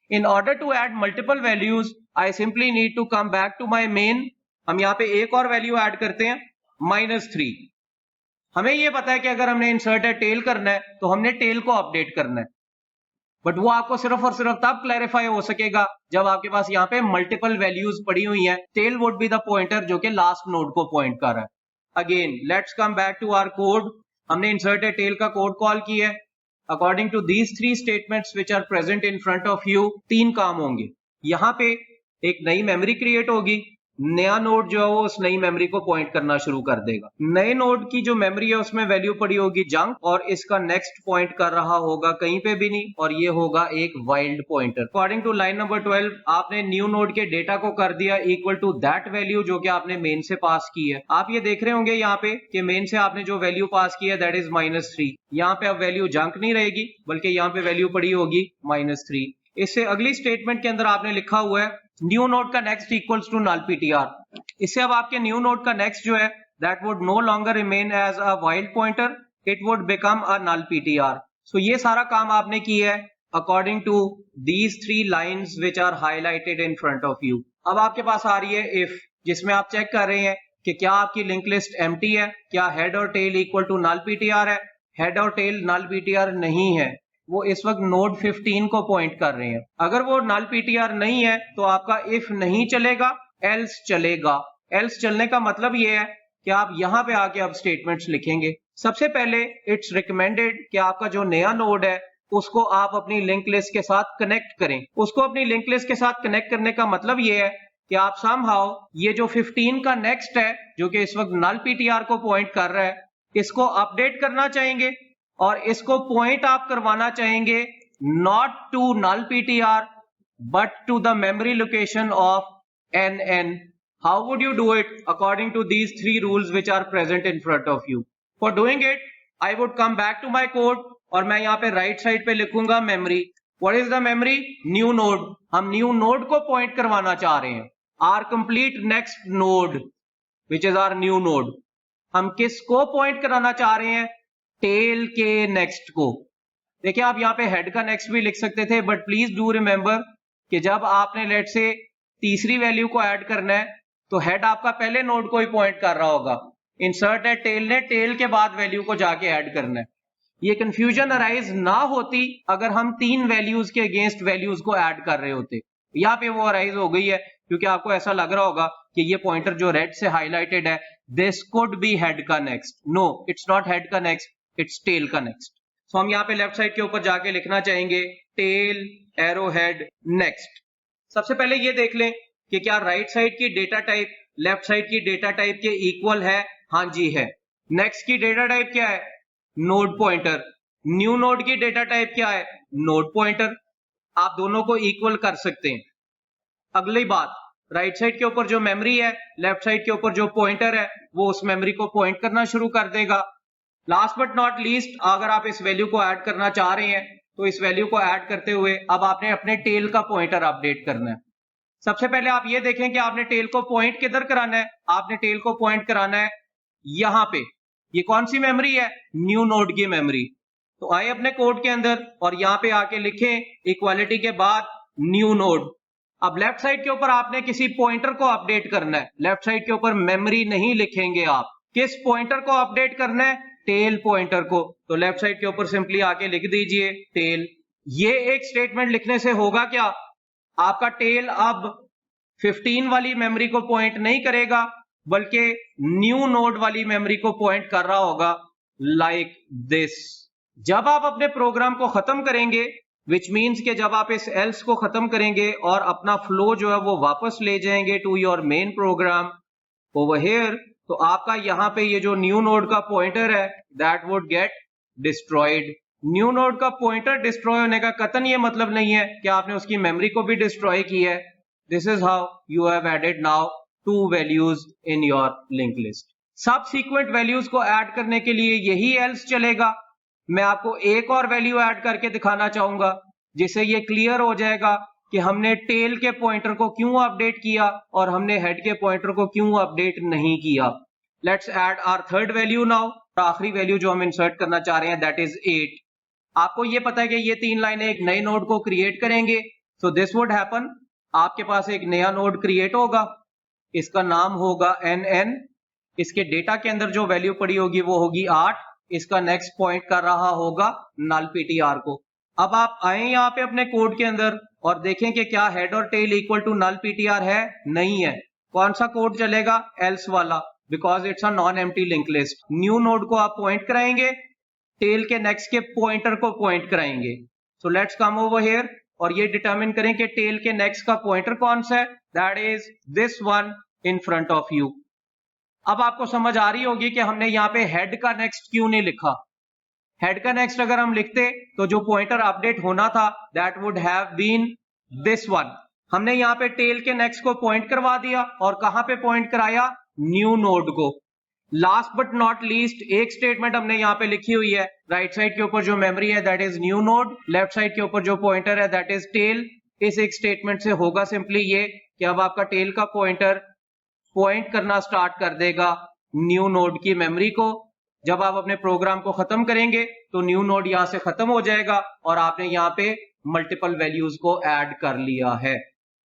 In order to add multiple values, I simply need to come back to my main. हम यहाँ पे एक और वैल्यू ऐड करते हैं -3. हमें ये पता है कि अगर हमने इंसर्ट टेल करना है तो हमने टेल को अपडेट करना है, बट वो आपको सिर्फ और सिर्फ तब क्लैरिफाई हो सकेगा जब आपके पास यहाँ पे मल्टीपल वैल्यूज पड़ी हुई हैं. Tail would be the pointer जो कि लास्ट नोड को पॉइंट कर रहा है. Again let's come back to our code. हमने इंसर्ट टेल का कोड कॉल किया है. According to these 3 statements which are present in front of you, 3 काम होंगे. यहाँ पे एक नई मेमोरी क्रिएट होगी. नया नोड जो है वो उस नई मेमोरी को पॉइंट करना शुरू कर देगा. नए नोड की जो मेमोरी है उसमें वैल्यू पड़ी होगी जंक, और इसका नेक्स्ट पॉइंट कर रहा होगा कहीं पे भी नहीं, और ये होगा एक wild pointer. According to line number 12 आपने न्यू नोड के डेटा को कर दिया इक्वल टू दैट वैल्यू जो कि आपने मेन से पास की है. आप ये देख रहे होंगे यहाँ पे कि मेन से आपने जो वैल्यू पास की है दैट इज -3. यहाँ पे अब वैल्यू जंक नहीं रहेगी बल्कि यहाँ पे वैल्यू पड़ी होगी -3. इससे अगली स्टेटमेंट के अंदर आपने लिखा हुआ है न्यू नोड का next equals to null ptr. इससे अब आपके न्यू नोड का नेक्स्ट जो है that would no longer remain as a wild pointer, it would become a null ptr. So ये सारा काम आपने किया है according to these 3 lines which are highlighted in front of you. अब आपके पास आ रही है इफ, जिसमें आप चेक कर रहे हैं कि क्या आपकी लिंक लिस्ट एम्प्टी है, क्या हेड और tail equal to null ptr है. हेड और टेल null ptr नहीं है, वो इस वक्त नोड 15 को पॉइंट कर रहे हैं. अगर वो null ptr नहीं है तो आपका इफ नहीं चलेगा, एल्स चलेगा. एल्स चलने का मतलब ये है कि आप यहां पे आके अब स्टेटमेंट्स लिखेंगे. सबसे पहले इट्स रिकमेंडेड कि आपका जो नया नोड है उसको आप अपनी लिंक लिस्ट के साथ कनेक्ट करें. उसको अपनी लिंक लिस्ट के साथ कनेक्ट करने का मतलब ये है कि आप समहाउ ये जो 15 का नेक्स्ट है जो कि इस वक्त null ptr को पॉइंट कर रहा है, इसको अपडेट करना चाहेंगे और इसको पॉइंट आप करवाना चाहेंगे not to null ptr but to the memory location of nn. How would you do it according to these 3 rules which are present in front of you. For doing it I would come back to my code और मैं यहाँ पे right side पे लिखूंगा memory. What is the memory? New node. हम new node को point करवाना चाह रहे हैं. Our complete next node which is our new node. हम किसको पॉइंट कराना चाह रहे हैं? टेल के नेक्स्ट को. देखिए आप यहाँ पे हेड का नेक्स्ट भी लिख सकते थे, बट प्लीज डू रिमेंबर कि जब आपने लेट से तीसरी वैल्यू को ऐड करना है तो हेड आपका पहले नोड को ही पॉइंट कर रहा होगा. इंसर्ट है टेल ने टेल के बाद वैल्यू को जाके ऐड करना है. ये कंफ्यूजन अराइज ना होती अगर हम 3 वैल्यूज के अगेंस्ट वैल्यूज को ऐड कर रहे होते. यहाँ पे वो अराइज हो गई है क्योंकि आपको ऐसा लग रहा होगा कि ये पॉइंटर जो रेड से हाईलाइटेड है दिस कुड बी हेड का next. No, it's not head का नेक्स्ट, इट्स टेल का नेक्स्ट. सो हम यहाँ पे लेफ्ट साइड के ऊपर जाके लिखना चाहेंगे टेल एरो हेड नेक्स्ट. सबसे पहले ये देख लें कि क्या राइट साइड की डेटा टाइप लेफ्ट साइड की डेटा टाइप के इक्वल है. हाँ जी है. नेक्स्ट की डेटा टाइप क्या है? Node pointer. न्यू नोड की डेटा टाइप क्या है? Node pointer. आप दोनों को इक्वल कर सकते हैं. अगली बात, राइट साइड के ऊपर जो मेमोरी है, लेफ्ट साइड के ऊपर जो पॉइंटर है वो उस मेमोरी को पॉइंट करना शुरू कर देगा. लास्ट बट नॉट लीस्ट, अगर आप इस वैल्यू को ऐड करना चाह रहे हैं तो इस वैल्यू को ऐड करते हुए अब आपने अपने टेल का पॉइंटर अपडेट करना है. सबसे पहले आप ये देखें कि आपने टेल को पॉइंट किधर कराना है. आपने टेल को पॉइंट कराना है यहां पे. ये कौन सी मेमोरी है? न्यू नोड की मेमोरी. तो आए अपने कोड के अंदर और यहां पे आके लिखें इक्वालिटी के बाद न्यू नोड. अब लेफ्ट साइड के ऊपर आपने किसी पॉइंटर को अपडेट करना है. लेफ्ट साइड के ऊपर मेमोरी नहीं लिखेंगे आप. किस पॉइंटर को अपडेट करना है? टेल पॉइंटर को. तो लेफ्ट साइड के ऊपर सिंपली आके लिख दीजिए टेल. ये एक स्टेटमेंट लिखने से होगा क्या? आपका टेल अब 15 वाली मेमोरी को पॉइंट नहीं करेगा बल्कि न्यू नोड वाली मेमोरी को पॉइंट कर रहा होगा लाइक दिस. जब आप अपने प्रोग्राम को खत्म करेंगे, विच मीन्स के जब आप इस एल्स को खत्म करेंगे और अपना फ्लो जो है वो वापस ले जाएंगे to your main program over here, तो आपका यहां पे ये जो न्यू नोड का पॉइंटर है that would get destroyed. New node का पॉइंटर डिस्ट्रॉय होने का कतन ये मतलब नहीं है कि आपने उसकी मेमोरी को भी डिस्ट्रॉय किया है. This is how you have added now 2 values in your link list. Subsequent values को ऐड करने के लिए यही एल्स चलेगा. मैं आपको एक और वैल्यू ऐड करके दिखाना चाहूंगा जिससे ये क्लियर हो जाएगा कि हमने टेल के पॉइंटर को क्यों अपडेट किया और हमने हेड के पॉइंटर को क्यों अपडेट नहीं किया. Let's add our third value now. आखिरी वैल्यू जो हम इंसर्ट करना चाह रहे हैं दैट इज 8. आपको ये पता है कि ये 3 लाइनें एक नए नोड को क्रिएट करेंगे सो दिस वुड हैपन, आपके पास एक नया नोड क्रिएट होगा, इसका नाम होगा NN, इसके डेटा के अंदर जो वैल्यू पड़ी होगी वो होगी 8, इसका नेक्स्ट पॉइंट कर रहा होगा नल PTR को। अब आप आए यहाँ पे अपने कोड के अंदर और देखें कि क्या हेड और tail equal to null PTR है, नहीं है। कौन सा कोड चलेगा, एल्स वाला, because it's a non empty link list. New node को आप पॉइंट कराएंगे, टेल के नेक्स्ट के पॉइंटर को पॉइंट कराएंगे। So let's come over here और ये डिटरमिन करें कि टेल के नेक्स्ट का पॉइंटर कौन सा है, that is this one in front of you. अब आपको समझ आ रही होगी कि हमने यहाँ पे हेड का नेक्स्ट क्यों नहीं लिखा। हेड का नेक्स्ट अगर हम लिखते तो जो पॉइंटर अपडेट होना था that would have been this one. हमने यहाँ पे टेल के नेक्स्ट को पॉइंट करवा दिया और कहां पे पॉइंट कराया, न्यू नोड को। लास्ट बट नॉट लीस्ट एक स्टेटमेंट हमने यहाँ पे लिखी हुई है, राइट साइड के ऊपर जो मेमोरी है that is new node, left side के ऊपर जो पॉइंटर है दैट इज टेल। इस एक स्टेटमेंट से होगा सिंपली ये कि अब आपका टेल का पॉइंटर पॉइंट करना स्टार्ट कर देगा न्यू नोड की मेमोरी को। जब आप अपने प्रोग्राम को खत्म करेंगे तो न्यू नोड यहां से खत्म हो जाएगा और आपने यहाँ पे मल्टीपल वैल्यूज को ऐड कर लिया है।